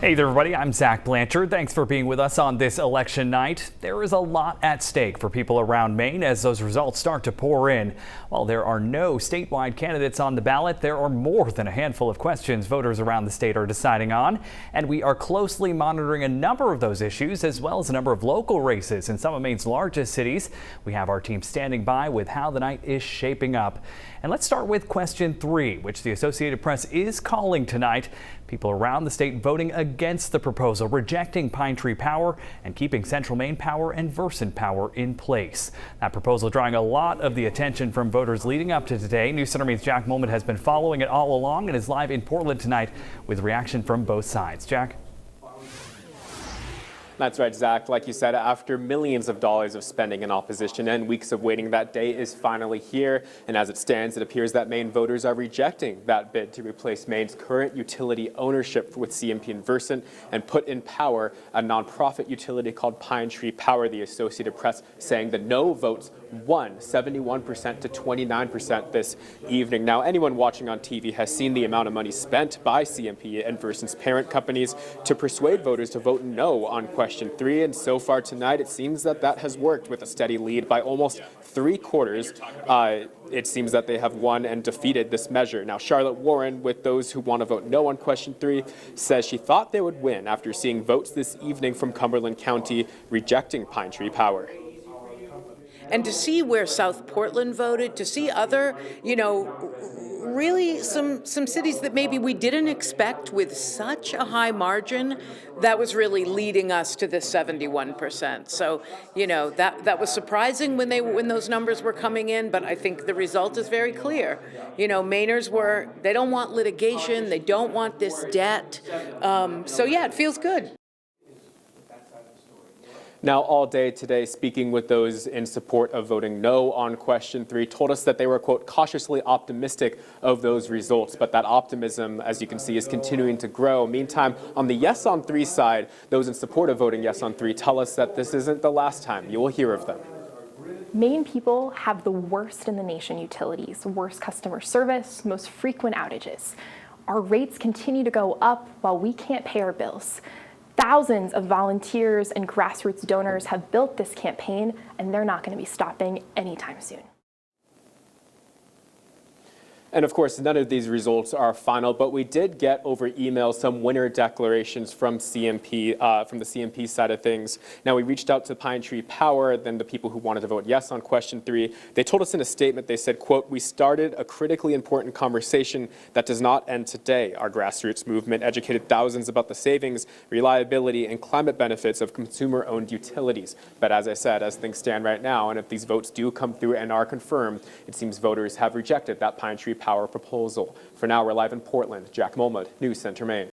Hey there, everybody. I'm Zach Blanchard. Thanks for being with us on this election night. There is a lot at stake for people around Maine as those results start to pour in. While there are no statewide candidates on the ballot, there are more than a handful of questions voters around the state are deciding on. And we are closely monitoring a number of those issues, as well as a number of local races in some of Maine's largest cities. We have our team standing by with how the night is shaping up. And let's start with question 3, which the Associated Press is calling tonight. People around the state voting against the proposal, rejecting Pine Tree Power and keeping Central Maine Power and Versant Power in place. That proposal drawing a lot of the attention from voters leading up to today. News Center Maine's Jack Moment has been following it all along and is live in Portland tonight with reaction from both sides. Jack? That's right, Zach. Like you said, after millions of dollars of spending in opposition and weeks of waiting, that day is finally here. And as it stands, it appears that Maine voters are rejecting that bid to replace Maine's current utility ownership with CMP and Versant and put in power a nonprofit utility called Pine Tree Power. The Associated Press saying the no votes won 71% to 29% this evening. Now, anyone watching on TV has seen the amount of money spent by CMP and Versant's parent companies to persuade voters to vote no on question 3. And so far tonight, it seems that that has worked with a steady lead by almost 3/4. It seems that they have won and defeated this measure. Now, Charlotte Warren, with those who want to vote no on question 3, says she thought they would win after seeing votes this evening from Cumberland County rejecting Pine Tree Power. And to see where South Portland voted, to see other, really some cities that maybe we didn't expect with such a high margin, that was really leading us to this 71%. So, that was surprising when those numbers were coming in, but I think the result is very clear. Mainers they don't want litigation, they don't want this debt. So yeah, it feels good. Now, all day today, speaking with those in support of voting no on question 3, told us that they were, quote, cautiously optimistic of those results. But that optimism, as you can see, is continuing to grow. Meantime, on the yes on 3 side, those in support of voting yes on 3 tell us that this isn't the last time you will hear of them. Maine people have the worst in the nation utilities, worst customer service, most frequent outages. Our rates continue to go up while we can't pay our bills. Thousands of volunteers and grassroots donors have built this campaign, and they're not going to be stopping anytime soon. And of course, none of these results are final, but we did get over email some winner declarations from CMP, from the CMP side of things. Now, we reached out to Pine Tree Power, then the people who wanted to vote yes on question 3. They told us in a statement, they said, quote, "We started a critically important conversation that does not end today. Our grassroots movement educated thousands about the savings, reliability, and climate benefits of consumer-owned utilities. But as I said, as things stand right now, and if these votes do come through and are confirmed, it seems voters have rejected that Pine Tree Power proposal." For now, we're live in Portland. Jack Mulmud, News Center, Maine.